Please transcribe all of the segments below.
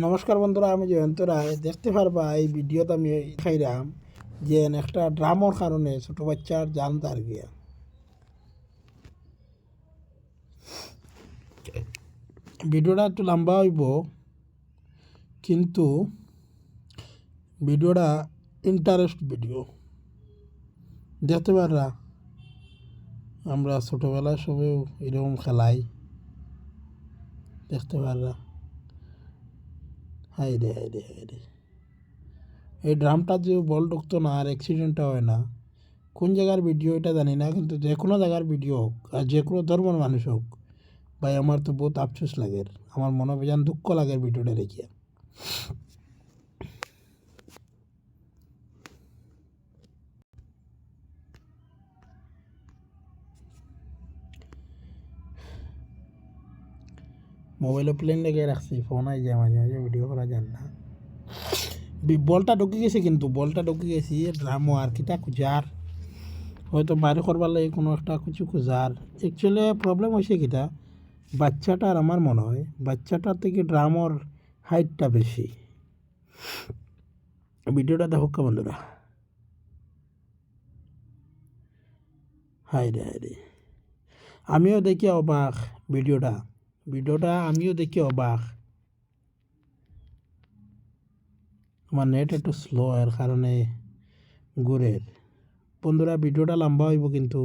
নমস্কার বন্ধুরা, আমি জয়ন্ত রায়। দেখতে পারবা এই ভিডিওতে আমি দেখাইলাম যে একটা ড্রামর কারণে ছোট বাচ্চার জান তার গিয়া। ভিডিওটা একটু লম্বা হইব, কিন্তু ভিডিওটা ইন্টারেস্ট ভিডিও। দেখতে পাররা আমরা ছোটোবেলায় সবেও এরকম খেলাই, দেখতে পাররা। হাই রে হাই রে হাই রে, এই ড্রামটা যে বল ঢুকতো না আর অ্যাক্সিডেন্টটা হয় না, কোন জায়গার ভিডিও এটা জানি না, কিন্তু যে কোনো জায়গার ভিডিও হোক আর যে কোনো ধর্মের মানুষ হোক, ভাই আমার তো বহুত আফসোস লাগে, আমার মনে বেজান দুঃখ লাগে ভিডিওটা দেখিয়া। মোবাইলে প্লেন লেগে রাখছি, ফোন আই যায় মাঝে মাঝে, ভিডিও করা যান না। বলটা ঢুকে গেছে, কিন্তু বলটা ঢুকে গেছি ড্রামও আর কিটা খুঁজার, হয়তো বাইরে করবার লাগে কোনো একটা কিছু খুঁজার। অ্যাকচুয়ালি প্রবলেম হয়েছে কিটা, বাচ্চাটার আমার মনে হয় বাচ্চাটার থেকে ড্রামর হাইটটা বেশি। ভিডিওটা দেখো বন্ধুরা। হাই রে হাই রে, আমিও দেখি অবাক ভিডিওটা আমিও দেখি অবাক। আমার নেট একটু স্লো এর কারণে ঘুরের। বন্ধুরা ভিডিওটা লম্বা হইব, কিন্তু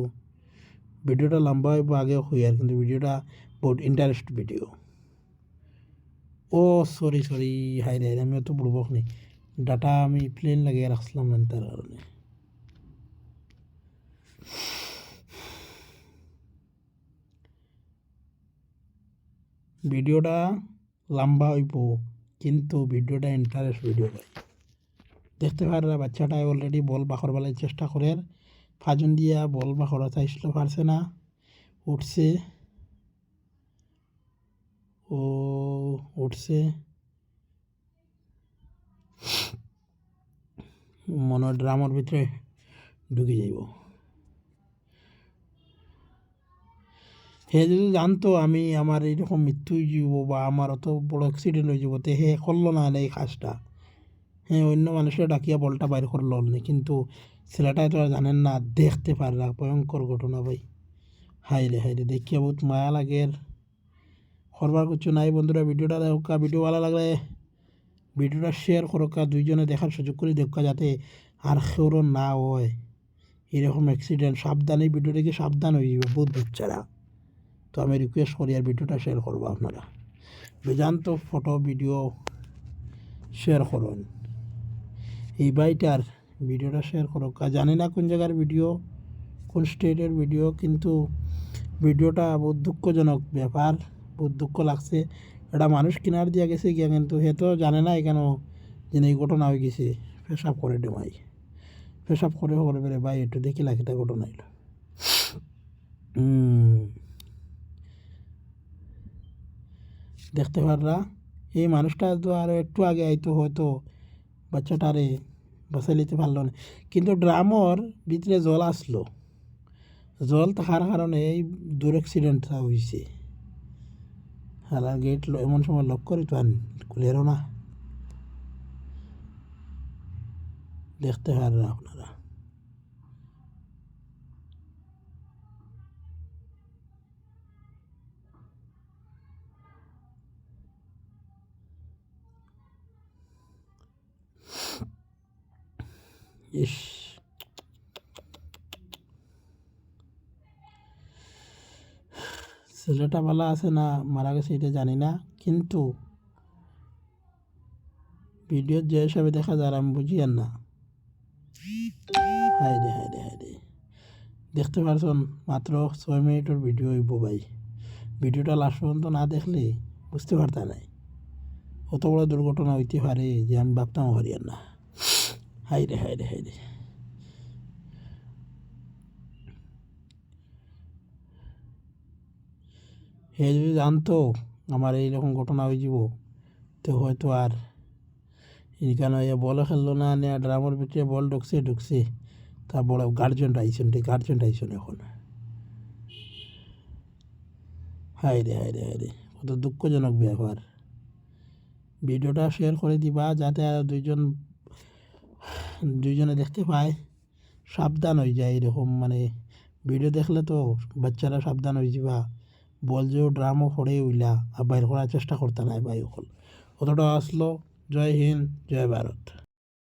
ভিডিওটা লম্বা হইব আগে হই আর, কিন্তু ভিডিওটা বহুত ইন্টারেস্ট ভিডিও। ও সরি সরি, হাই রে, আমি অত বুড়বক নি, ডাটা আমি প্লেন লাগিয়ে রাখছিলাম না তার কারণে। ভিডিওটা লম্বা হইব, কিন্তু ভিডিওটা ইন্টারেস্ট ভিডিও ভাই। দেখতে পারা বাচ্চাটা অলরেডি বল বাখর বেলায় চেষ্টা করে, ফাজন দিয়া বল বাখর চাইছিল, পারছে না, উঠছে, ও উঠছে, মনে ড্রামার ভিতরে ঢুকে যাইব। হে যদি জানতো আমি আমার এইরকম মৃত্যু হয়ে যাব বা আমার অত বড় অ্যাক্সিডেন্ট হয়ে যাব, তো হে করলো না এই কাজটা। হ্যাঁ, অন্য মানুষের ডাকিয়া বলটা বাইর করলো না, কিন্তু ছেলেটাই তো আর জানেন না, দেখতে পারলা ভয়ঙ্কর ঘটনা ভাই। হাই রে দেখিয়া বহুত মায়া লাগে, করবার কিছু নাই। বন্ধুরা ভিডিওটা দেখা, ভিডিও ভালো লাগলে ভিডিওটা শেয়ার করোকা, দুইজনে দেখার সুযোগ করে দেখা, যাতে আর কেউরও না হয় এরকম অ্যাক্সিডেন্ট। সাবধানে ভিডিও দেখে সাবধান হয়ে যাবে বহুত বাচ্চারা। তো আমি রিকোয়েস্ট করি আর ভিডিওটা শেয়ার করবো আপনারা, বেজান্ত ফটো ভিডিও শেয়ার করুন। এই বাইটার ভিডিওটা শেয়ার করো, জানি না কোন জায়গার ভিডিও, কোন স্টেটের ভিডিও, কিন্তু ভিডিওটা বহুত দুঃখজনক ব্যাপার, বহুত দুঃখ লাগছে। এটা মানুষ কিনার দিয়া গেছে গিয়া, কিন্তু হে তো জানে না কেন যে এই ঘটনা হয়ে গেছে। পেশাব করে ডেমাই, পেশাব করে বেড়ে ভাই, একটু দেখি লাখিটা ঘটনা এলো। দেখতে পাররা এই মানুষটা তো আর একটু আগে আইতো, হয়তো বাচ্চাটারে বাঁচাই নিতে পারলো না, কিন্তু ড্রামর ভিতরে জল আসলো, জল থাকার কারণে এই দূর অ্যাক্সিডেন্টটা হয়েছে। হালার গেট এমন সময় লক করে তো আর খুলেরও না। দেখতে পাররা আপনারা। ইস, ছেলেটা ভালো আছে না মারা গেছে এটা জানি না, কিন্তু ভিডিও যে হিসাবে দেখা যায় আমি বুঝি আর না। হাই রে, দেখতে পারছেন মাত্র 6 মিনিটের ভিডিও হইব ভাই। ভিডিওটা লাস্ট পর্যন্ত না দেখলে বুঝতে পারতা নাই কত বড় দুর্ঘটনা হইতে পারে, যে আমি ভাবতাম পারি আর না। হাই রে হে যদি জানতো আমার এইরকম ঘটনা হয়ে যাব, তো হয়তো আর এখানে বলও খেললো না, ড্রামের ভিতরে বল ঢুকছে, তা বড় গার্জেন্ট আইসন এখন। হাই রে কত দুঃখজনক ব্যাপার। ভিডিওটা শেয়ার করে দিবা যাতে আর দুইজনে দেখতে পায়, সাবধান হয়ে যায় এরকম মানে ভিডিও দেখলে তো বাচ্চারা সাবধান হয়ে যাবা। বল যে ড্রামও ফোড়ে উইলা আর বাইর করার চেষ্টা করতে নাই ভাই অতটা আসলো। জয় হিন্দ, জয় ভারত।